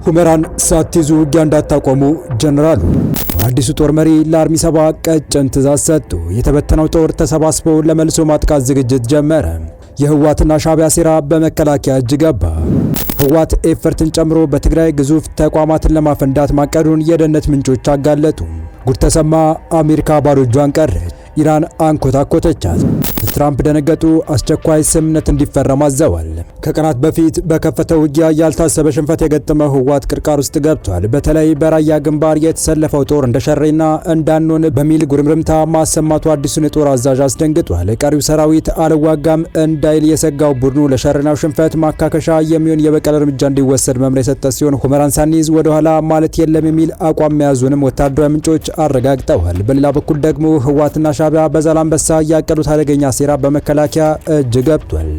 ሁመራን ሳትይዙ ውጊያ እንዳታቆሙ ጀነራሉ አዲሱ ጦር መሪ ለአርሚ 7 ቀጭን ትዕዛዝ ሰጡ። የተበተነው ጦር ተሰባስቦ ለመልሶ ማጥቃት ዝግጅት ጀመረ። የህወሓትና ሻዕቢያ ሴራ በመከላከያ እጅ ገባ። ህወሓት ኤፈርትን ጨምሮ በትግራይ ግዙፍ ተቋማትን ለማፈንዳት ማቀዱን የደህንነት ምንጮች አጋለጡ። ጉድ ተሰማ። አሜሪካ ባዶ እጇን ቀረች። ኢራን አንኮታኮተቻት። ትራምፕ ደነገጡ። አስቸኳይ ስምምነት እንዲፈረም አዘዋል። ከቀናት በፊት በከፈተው ውጊያ ያልታሰበ ሽንፈት የገጠመው ህወሓት ቅርቃር ውስጥ ገብቷል። በተለይ በራያ ግንባር የተሰለፈው ጦር እንደ ሸሬና እንዳንሆን በሚል ጉርምርምታ ማሰማቱ አዲሱን የጦር አዛዥ አስደንግጧል። ቀሪው ሰራዊት አልዋጋም እንዳይል የሰጋው ቡድኑ ለሸሬናው ሽንፈት ማካከሻ የሚሆን የበቀል እርምጃ እንዲወሰድ መምሪያ የሰጠ ሲሆን ሁመራን ሳንይዝ ወደ ኋላ ማለት የለም የሚል አቋም መያዙንም ወታደራዊ ምንጮች አረጋግጠዋል። በሌላ በኩል ደግሞ ህወሓትና ሻዕቢያ በዛላምበሳ ያቀዱት አደገኛ ሴራ በመከላከያ እጅ ገብቷል።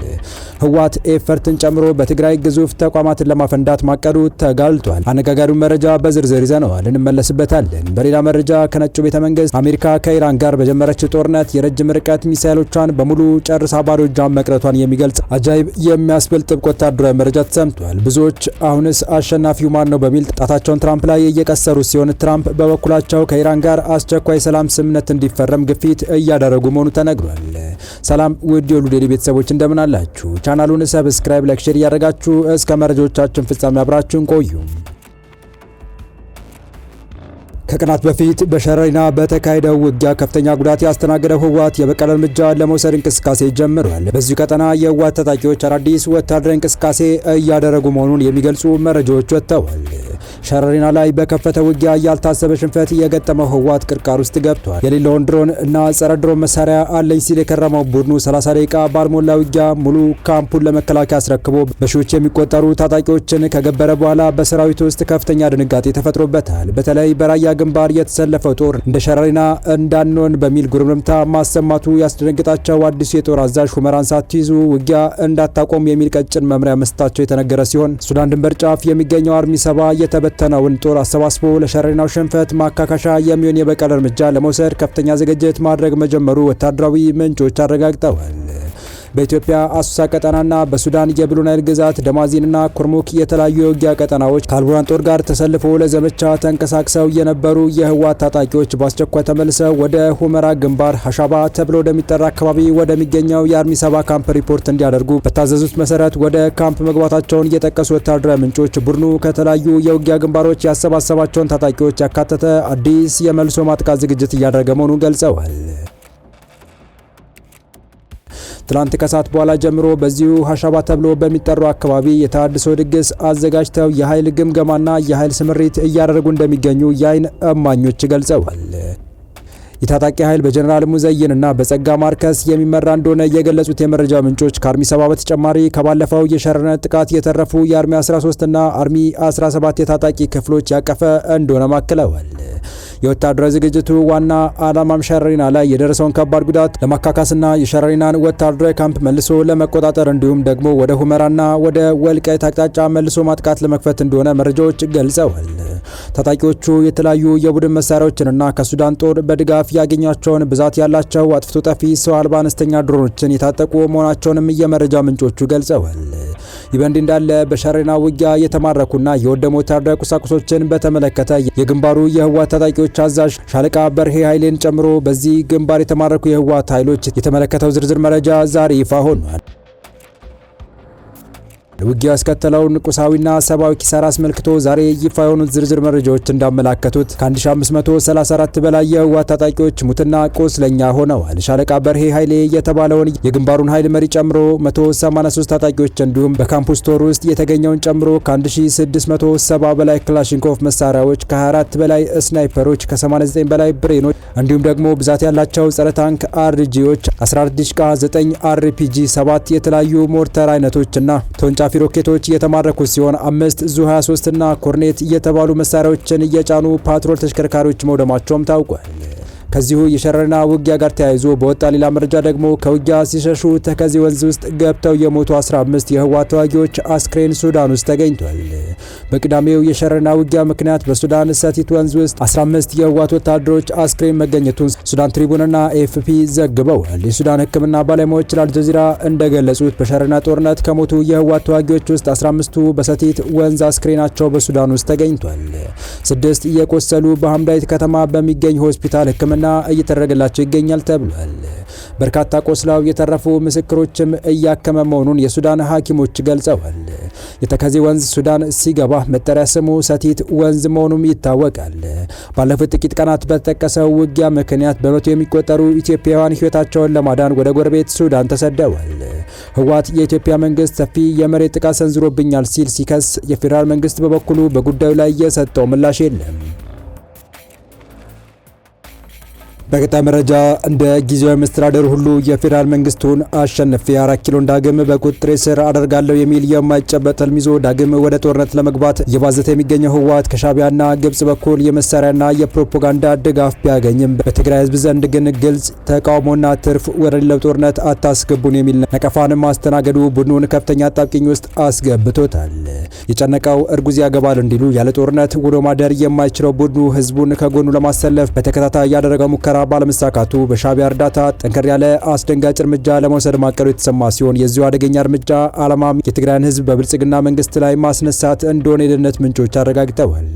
ህወሓት ኤፈርትን ጨምሮ በትግራይ ግዙፍ ተቋማትን ለማፈንዳት ማቀዱ ተጋልጧል። አነጋጋሪው መረጃ በዝርዝር ይዘነዋል፣ እንመለስበታለን። በሌላ መረጃ ከነጩ ቤተ መንግስት አሜሪካ ከኢራን ጋር በጀመረችው ጦርነት የረጅም ርቀት ሚሳኤሎቿን በሙሉ ጨርሳ ባዶ እጇን መቅረቷን የሚገልጽ አጃይብ የሚያስብል ጥብቅ ወታደራዊ መረጃ ተሰምቷል። ብዙዎች አሁንስ አሸናፊው ማን ነው በሚል ጣታቸውን ትራምፕ ላይ እየቀሰሩ ሲሆን ትራምፕ በበኩላቸው ከኢራን ጋር አስቸኳይ ሰላም ስምምነት እንዲፈረም ግፊት እያደረጉ መሆኑ ተነግሯል። ሰላም ውድ የሁሉ ዴይሊ ቤተሰቦች እንደምን አላችሁ? ቻናሉን ሰብስክራይብ፣ ላይክ፣ ሼር እያደረጋችሁ እስከ መረጃዎቻችን ፍጻሜ አብራችሁን ቆዩ። ከቀናት በፊት በሸሬና በተካሄደው ውጊያ ከፍተኛ ጉዳት ያስተናገደው ህወሓት የበቀል እርምጃ ለመውሰድ እንቅስቃሴ ጀምሯል። በዚህ ቀጠና የህወሓት ታጣቂዎች አዳዲስ ወታደራዊ እንቅስቃሴ እያደረጉ መሆኑን የሚገልጹ መረጃዎች ወጥተዋል። ሸሬና ላይ በከፈተ ውጊያ ያልታሰበ ሽንፈት የገጠመው ህወሓት ቅርቃር ውስጥ ገብቷል። የሌለውን ድሮን እና ጸረ ድሮን መሳሪያ አለኝ ሲል የከረመው ቡድኑ 30 ደቂቃ ባልሞላ ውጊያ ሙሉ ካምፑን ለመከላከያ አስረክቦ በሺዎች የሚቆጠሩ ታጣቂዎችን ከገበረ በኋላ በሰራዊቱ ውስጥ ከፍተኛ ድንጋጤ ተፈጥሮበታል። በተለይ በራያ ግንባር የተሰለፈው ጦር እንደ ሸሬና እንዳንሆን በሚል ጉርምርምታ ማሰማቱ ያስደነግጣቸው አዲሱ የጦር አዛዥ ሁመራን ሳትይዙ ውጊያ እንዳታቆም የሚል ቀጭን መምሪያ መስጠታቸው የተነገረ ሲሆን ሱዳን ድንበር ጫፍ የሚገኘው አርሚ 7 የተበተነውን ጦር አሰባስቦ ለሸሬናው ሽንፈት ማካካሻ የሚሆን የበቀል እርምጃ ለመውሰድ ከፍተኛ ዝግጅት ማድረግ መጀመሩ ወታደራዊ ምንጮች አረጋግጠዋል። በኢትዮጵያ አሶሳ ቀጠናና በሱዳን የብሉ ናይል ግዛት ደማዚንና ኩርሙክ የተለያዩ የውጊያ ቀጠናዎች ከአልቡራን ጦር ጋር ተሰልፎ ለዘመቻ ተንቀሳቅሰው የነበሩ የህወሓት ታጣቂዎች በአስቸኳይ ተመልሰው ወደ ሁመራ ግንባር ሀሻባ ተብሎ ወደሚጠራ አካባቢ ወደሚገኘው የአርሚ 7 ካምፕ ሪፖርት እንዲያደርጉ በታዘዙት መሰረት ወደ ካምፕ መግባታቸውን የጠቀሱ ወታደራዊ ምንጮች ቡድኑ ከተለያዩ የውጊያ ግንባሮች ያሰባሰባቸውን ታጣቂዎች ያካተተ አዲስ የመልሶ ማጥቃት ዝግጅት እያደረገ መሆኑን ገልጸዋል። ትላንት ከሰዓት በኋላ ጀምሮ በዚሁ ሀሻባ ተብሎ በሚጠራው አካባቢ የተሃድሶ ድግስ አዘጋጅተው የኃይል ግምገማና የኃይል ስምሪት እያደረጉ እንደሚገኙ የአይን እማኞች ገልጸዋል። የታጣቂ ኃይል በጀነራል ሙዘይንና በጸጋ ማርከስ የሚመራ እንደሆነ የገለጹት የመረጃ ምንጮች ከአርሚ 7 በተጨማሪ ከባለፈው የሸሬና ጥቃት የተረፉ የአርሚ 13 እና አርሚ 17 የታጣቂ ክፍሎች ያቀፈ እንደሆነ ማክለዋል። የወታደራዊ ዝግጅቱ ዋና ዓላማም ሸሬና ላይ የደረሰውን ከባድ ጉዳት ለማካካስና የሸሬናን ወታደራዊ ካምፕ መልሶ ለመቆጣጠር እንዲሁም ደግሞ ወደ ሁመራና ወደ ወልቃይት አቅጣጫ መልሶ ማጥቃት ለመክፈት እንደሆነ መረጃዎች ገልጸዋል። ታጣቂዎቹ የተለያዩ የቡድን መሳሪያዎችንና ከሱዳን ጦር በድጋፍ ያገኛቸውን ብዛት ያላቸው አጥፍቶ ጠፊ ሰው አልባ አነስተኛ ድሮኖችን የታጠቁ መሆናቸውንም የመረጃ ምንጮቹ ገልጸዋል። ይህ በእንዲህ እንዳለ በሸሬና ውጊያ የተማረኩና የወደሙ ወታደራዊ ቁሳቁሶችን በተመለከተ የግንባሩ የህወሓት ታጣቂዎች አዛዥ ሻለቃ በርሄ ኃይሌን ጨምሮ በዚህ ግንባር የተማረኩ የህወሓት ኃይሎች የተመለከተው ዝርዝር መረጃ ዛሬ ይፋ ሆኗል። ውጊያ ያስከተለውን ቁሳዊና ሰብአዊ ኪሳራ አስመልክቶ ዛሬ ይፋ የሆኑት ዝርዝር መረጃዎች እንዳመላከቱት ከ1534 በላይ የህወሓት ታጣቂዎች ሙትና ቁስለኛ ሆነዋል። ሻለቃ በርሄ ኃይሌ የተባለውን የግንባሩን ኃይል መሪ ጨምሮ 183 ታጣቂዎች እንዲሁም በካምፕ ስቶር ውስጥ የተገኘውን ጨምሮ ከ1670 በላይ ክላሽንኮቭ መሳሪያዎች፣ ከ24 በላይ ስናይፐሮች፣ ከ89 በላይ ብሬኖች እንዲሁም ደግሞ ብዛት ያላቸው ጸረ ታንክ አርጂዎች 14 ዲሽቃ፣ 9 አርፒጂ፣ 7 የተለያዩ ሞርተር አይነቶችና ተወንጫፊ ሮኬቶች የተማረኩ ሲሆን 5 ዙ 23 እና ኮርኔት የተባሉ መሳሪያዎችን እየጫኑ ፓትሮል ተሽከርካሪዎች መውደማቸውም ታውቋል። ከዚሁ የሸረና ውጊያ ጋር ተያይዞ በወጣ ሌላ መረጃ ደግሞ ከውጊያ ሲሸሹ ተከዜ ወንዝ ውስጥ ገብተው የሞቱ 15 የህወሓት ተዋጊዎች አስክሬን ሱዳን ውስጥ ተገኝቷል። በቅዳሜው የሸረና ውጊያ ምክንያት በሱዳን ሰቲት ወንዝ ውስጥ 15 የህወሓት ወታደሮች አስክሬን መገኘቱን ሱዳን ትሪቡንና ኤፍፒ ዘግበዋል። የሱዳን ሕክምና ባለሙያዎች ለአልጀዚራ እንደገለጹት በሸረና ጦርነት ከሞቱ የህወሓት ተዋጊዎች ውስጥ 15ቱ በሰቲት ወንዝ አስክሬናቸው በሱዳን ውስጥ ተገኝቷል። 6 የቆሰሉ በሐምዳይት ከተማ በሚገኝ ሆስፒታል ሕክምና እየተደረገላቸው ይገኛል ተብሏል። በርካታ ቆስለው የተረፉ ምስክሮችም እያከመ መሆኑን የሱዳን ሐኪሞች ገልጸዋል። የተከዜ ወንዝ ሱዳን ሲገባ መጠሪያ ስሙ ሰቲት ወንዝ መሆኑም ይታወቃል። ባለፉት ጥቂት ቀናት በተጠቀሰው ውጊያ ምክንያት በመቶ የሚቆጠሩ ኢትዮጵያውያን ህይወታቸውን ለማዳን ወደ ጎረቤት ሱዳን ተሰደዋል። ህወሓት የኢትዮጵያ መንግስት ሰፊ የመሬት ጥቃት ሰንዝሮብኛል ሲል ሲከስ፣ የፌዴራል መንግስት በበኩሉ በጉዳዩ ላይ የሰጠው ምላሽ የለም። በቀጣይ መረጃ እንደ ጊዜያዊ መስተዳደር ሁሉ የፌዴራል መንግስቱን አሸንፌ 4 ኪሎ ዳግም በቁጥጥሬ ስር አደርጋለሁ የሚል የማይጨበጥ ህልም ይዞ ዳግም ወደ ጦርነት ለመግባት እየባዘተ የሚገኘው ህወሓት ከሻዕቢያና ግብጽ በኩል የመሳሪያና የፕሮፓጋንዳ ድጋፍ ቢያገኝም በትግራይ ህዝብ ዘንድ ግን ግልጽ ተቃውሞና ትርፍ ወደ ሌላው ጦርነት አታስገቡን የሚል ነቀፋን ማስተናገዱ ቡድኑን ከፍተኛ አጣብቂኝ ውስጥ አስገብቶታል። የጨነቀው እርጉዝ ያገባል እንዲሉ ያለ ጦርነት ውሎ ማደር የማይችለው ቡድኑ ህዝቡን ከጎኑ ለማሰለፍ በተከታታይ ያደረገው ሙከራ ባለመሳካቱ በሻዕቢያ እርዳታ ጠንከር ያለ አስደንጋጭ እርምጃ ለመውሰድ ማቀዱ የተሰማ ሲሆን የዚሁ አደገኛ እርምጃ ዓላማም የትግራይን ህዝብ በብልጽግና መንግስት ላይ ማስነሳት እንደሆነ የደህንነት ምንጮች አረጋግጠዋል።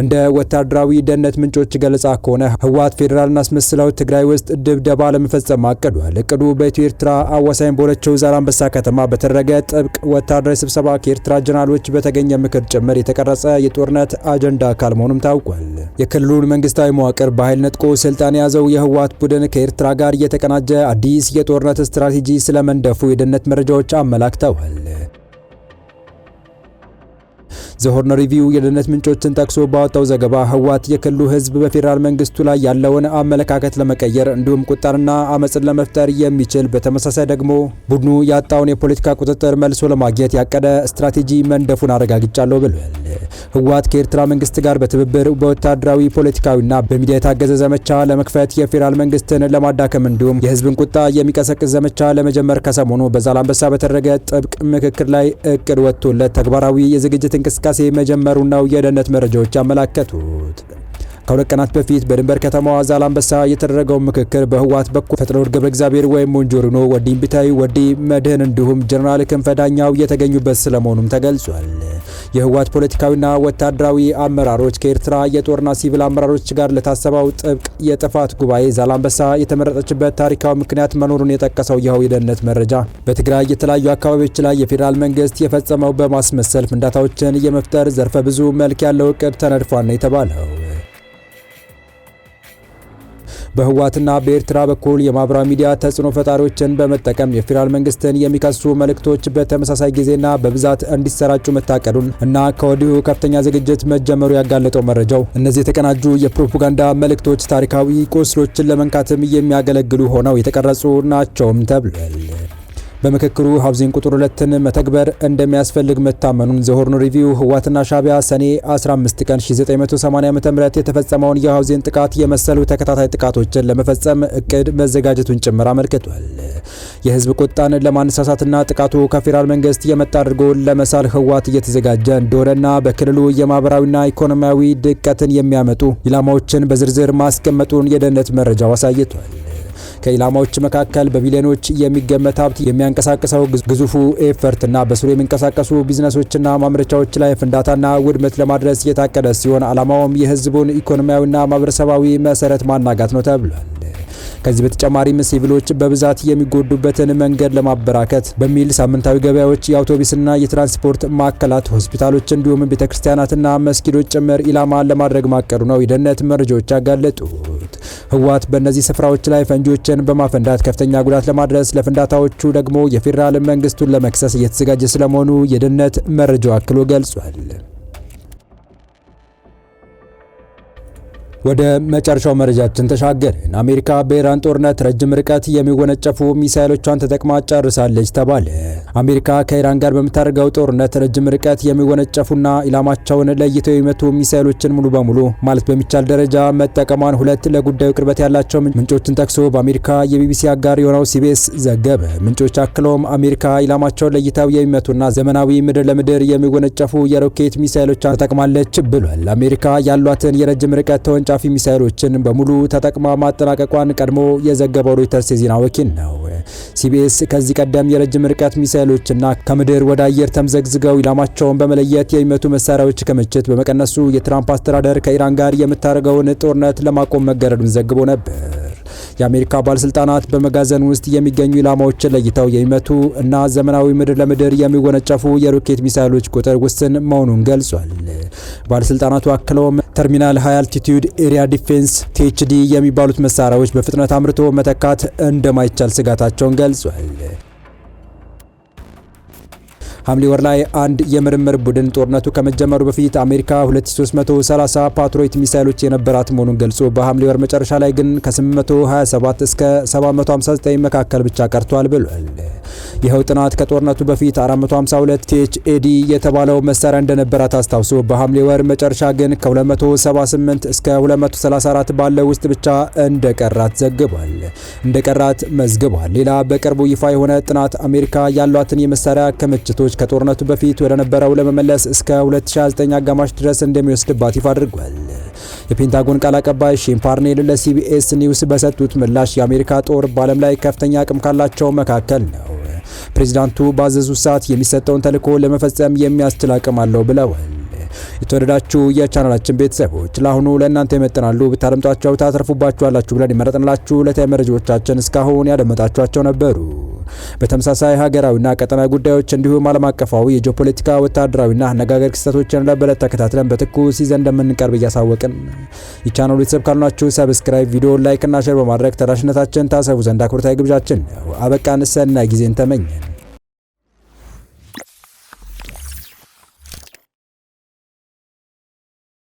እንደ ወታደራዊ ደህንነት ምንጮች ገለጻ ከሆነ ህወሓት ፌዴራልን አስመስለው ትግራይ ውስጥ ድብደባ ለመፈጸም አቅዷል። እቅዱ በኢትዮ ኤርትራ አዋሳኝ በሆነችው ዛላንበሳ ከተማ በተደረገ ጥብቅ ወታደራዊ ስብሰባ ከኤርትራ ጀነራሎች በተገኘ ምክር ጭምር የተቀረጸ የጦርነት አጀንዳ አካል መሆኑም ታውቋል። የክልሉን መንግስታዊ መዋቅር በኃይል ነጥቆ ስልጣን የያዘው የህወሓት ቡድን ከኤርትራ ጋር የተቀናጀ አዲስ የጦርነት ስትራቴጂ ስለመንደፉ የደህንነት መረጃዎች አመላክተዋል። ዘሆርን ሪቪው የደህንነት ምንጮችን ጠቅሶ ባወጣው ዘገባ ህወሓት የክልሉ ህዝብ በፌዴራል መንግስቱ ላይ ያለውን አመለካከት ለመቀየር እንዲሁም ቁጣንና አመፅን ለመፍጠር የሚችል በተመሳሳይ ደግሞ ቡድኑ ያጣውን የፖለቲካ ቁጥጥር መልሶ ለማግኘት ያቀደ ስትራቴጂ መንደፉን አረጋግጫለሁ ብሏል። ህወሓት ከኤርትራ መንግስት ጋር በትብብር በወታደራዊ ፖለቲካዊና በሚዲያ የታገዘ ዘመቻ ለመክፈት የፌዴራል መንግስትን ለማዳከም እንዲሁም የህዝብን ቁጣ የሚቀሰቅስ ዘመቻ ለመጀመር ከሰሞኑ በዛላንበሳ በተደረገ ጥብቅ ምክክር ላይ እቅድ ወጥቶለት ተግባራዊ የዝግጅት እንቅስቃሴ መጀመሩ ነው የደህንነት መረጃዎች ያመላከቱት። ከሁለት ቀናት በፊት በድንበር ከተማዋ ዛላንበሳ የተደረገው ምክክር በህወሓት በኩል ፈትለወርቅ ገብረ እግዚአብሔር ወይም ሞንጆሪኖ፣ ወዲ እምቢታይ፣ ወዲ መድህን እንዲሁም ጀነራል ክንፈ ዳኛው የተገኙበት ስለመሆኑም ተገልጿል። የህወሓት ፖለቲካዊና ወታደራዊ አመራሮች ከኤርትራ የጦርና ሲቪል አመራሮች ጋር ለታሰበው ጥብቅ የጥፋት ጉባኤ ዛላንበሳ የተመረጠችበት ታሪካዊ ምክንያት መኖሩን የጠቀሰው ይኸው የደህንነት መረጃ በትግራይ የተለያዩ አካባቢዎች ላይ የፌዴራል መንግስት የፈጸመው በማስመሰል ፍንዳታዎችን የመፍጠር ዘርፈ ብዙ መልክ ያለው እቅድ ተነድፏል ነው የተባለው። በህወሓትና በኤርትራ በኩል የማህበራዊ ሚዲያ ተጽዕኖ ፈጣሪዎችን በመጠቀም የፌዴራል መንግስትን የሚከሱ መልእክቶች በተመሳሳይ ጊዜና በብዛት እንዲሰራጩ መታቀዱን እና ከወዲሁ ከፍተኛ ዝግጅት መጀመሩ ያጋለጠው መረጃው እነዚህ የተቀናጁ የፕሮፓጋንዳ መልእክቶች ታሪካዊ ቁስሎችን ለመንካትም የሚያገለግሉ ሆነው የተቀረጹ ናቸውም ተብሏል። በምክክሩ ሃውዚንግ ቁጥር 2ን መተግበር እንደሚያስፈልግ መታመኑን ዘሆርን ሪቪው ህወሓትና ሻዕቢያ ሰኔ 15 ቀን 1980 ዓ.ም የተፈጸመውን የሃውዚንግ ጥቃት የመሰሉ ተከታታይ ጥቃቶችን ለመፈጸም እቅድ መዘጋጀቱን ጭምር አመልክቷል። የህዝብ ቁጣን ለማነሳሳትና ጥቃቱ ከፌዴራል መንግስት የመጣ አድርጎ ለመሳል ህወሓት እየተዘጋጀ እንደሆነና በክልሉ የማህበራዊና ኢኮኖሚያዊ ድቀትን የሚያመጡ ኢላማዎችን በዝርዝር ማስቀመጡን የደህንነት መረጃው አሳይቷል። ከኢላማዎች መካከል በቢሊዮኖች የሚገመት ሀብት የሚያንቀሳቅሰው ግዙፉ ኤፈርትና በስሩ የሚንቀሳቀሱ ቢዝነሶችና ማምረቻዎች ላይ ፍንዳታና ውድመት ለማድረስ የታቀደ ሲሆን ዓላማውም የህዝቡን ኢኮኖሚያዊና ማህበረሰባዊ መሰረት ማናጋት ነው ተብሏል። ከዚህ በተጨማሪም ሲቪሎች በብዛት የሚጎዱበትን መንገድ ለማበራከት በሚል ሳምንታዊ ገበያዎች፣ የአውቶቡስና የትራንስፖርት ማዕከላት፣ ሆስፒታሎች እንዲሁም ቤተክርስቲያናትና መስጊዶች ጭምር ኢላማ ለማድረግ ማቀዱ ነው የደህንነት መረጃዎች ያጋለጡት። ህወሓት በእነዚህ ስፍራዎች ላይ ፈንጂዎችን በማፈንዳት ከፍተኛ ጉዳት ለማድረስ ለፍንዳታዎቹ ደግሞ የፌዴራል መንግስቱን ለመክሰስ እየተዘጋጀ ስለመሆኑ የደህንነት መረጃው አክሎ ገልጿል። ወደ መጨረሻው መረጃችን ተሻገርን። አሜሪካ በኢራን ጦርነት ረጅም ርቀት የሚወነጨፉ ሚሳኤሎቿን ተጠቅማ ጨርሳለች ተባለ። አሜሪካ ከኢራን ጋር በምታደርገው ጦርነት ረጅም ርቀት የሚወነጨፉና ኢላማቸውን ለይተው የሚመቱ ሚሳኤሎችን ሙሉ በሙሉ ማለት በሚቻል ደረጃ መጠቀሟን ሁለት ለጉዳዩ ቅርበት ያላቸው ምንጮችን ጠቅሶ በአሜሪካ የቢቢሲ አጋር የሆነው ሲቢኤስ ዘገበ። ምንጮች አክለውም አሜሪካ ኢላማቸውን ለይተው የሚመቱና ዘመናዊ ምድር ለምድር የሚወነጨፉ የሮኬት ሚሳኤሎቿን ተጠቅማለች ብሏል። አሜሪካ ያሏትን የረጅም ርቀት ተወንጫፊ ሚሳኤሎችን በሙሉ ተጠቅማ ማጠናቀቋን ቀድሞ የዘገበው ሮይተርስ የዜና ወኪል ነው። ሲቢኤስ ከዚህ ቀደም የረጅም ርቀት ሚሳኤሎችና ከምድር ወደ አየር ተምዘግዝገው ኢላማቸውን በመለየት የሚመቱ መሳሪያዎች ክምችት በመቀነሱ የትራምፕ አስተዳደር ከኢራን ጋር የምታደርገውን ጦርነት ለማቆም መገረዱን ዘግቦ ነበር። የአሜሪካ ባለስልጣናት በመጋዘን ውስጥ የሚገኙ ኢላማዎችን ለይተው የሚመቱ እና ዘመናዊ ምድር ለምድር የሚወነጨፉ የሮኬት ሚሳኤሎች ቁጥር ውስን መሆኑን ገልጿል። ባለስልጣናቱ አክለውም ተርሚናል ሃይ አልቲቲዩድ ኤሪያ ዲፌንስ ቲኤችዲ የሚባሉት መሳሪያዎች በፍጥነት አምርቶ መተካት እንደማይቻል ስጋታቸውን ገልጿል። ሐምሌ ወር ላይ አንድ የምርምር ቡድን ጦርነቱ ከመጀመሩ በፊት አሜሪካ 2330 ፓትሪዮት ሚሳኤሎች የነበራት መሆኑን ገልጾ በሐምሌ ወር መጨረሻ ላይ ግን ከ827 እስከ 759 መካከል ብቻ ቀርቷል ብሏል። ይኸው ጥናት ከጦርነቱ በፊት 452 ቲኤችኤዲ የተባለው መሳሪያ እንደነበራት አስታውሶ በሐምሌ ወር መጨረሻ ግን ከ278 እስከ 234 ባለው ውስጥ ብቻ እንደቀራት ዘግቧል። እንደቀራት መዝግቧል። ሌላ በቅርቡ ይፋ የሆነ ጥናት አሜሪካ ያሏትን የመሳሪያ ክምችቶች ከጦርነቱ በፊት ወደ ነበረው ለመመለስ እስከ 2029 አጋማሽ ድረስ እንደሚወስድባት ይፋ አድርጓል። የፔንታጎን ቃል አቀባይ ሺን ፓርኔል ለሲቢኤስ ኒውስ በሰጡት ምላሽ የአሜሪካ ጦር በዓለም ላይ ከፍተኛ አቅም ካላቸው መካከል ነው። ፕሬዚዳንቱ ባዘዙት ሰዓት የሚሰጠውን ተልዕኮ ለመፈጸም የሚያስችል አቅም አለው ብለዋል። የተወደዳችሁ የቻናላችን ቤተሰቦች ለአሁኑ ለእናንተ ይመጥናሉ ብታደምጧቸው ታተርፉባችኋላችሁ ብለን የመረጥንላችሁ ዕለታዊ መረጃዎቻችን እስካሁን ያደመጣችኋቸው ነበሩ። በተመሳሳይ ሀገራዊና ቀጠናዊ ጉዳዮች እንዲሁም ዓለም አቀፋዊ የጂኦፖለቲካ ወታደራዊና አነጋገር ክስተቶችን ለበለት ተከታትለን በትኩስ ይዘን እንደምንቀርብ እያሳወቅን የቻናሉ ቤተሰብ ካልናችሁ ሰብስክራይብ፣ ቪዲዮ ላይክ እና ሼር በማድረግ ተደራሽነታችን ታሰፉ ዘንድ አክብሮታዊ ግብዣችን ነው። አበቃን። ሰናይ ጊዜን ተመኘን።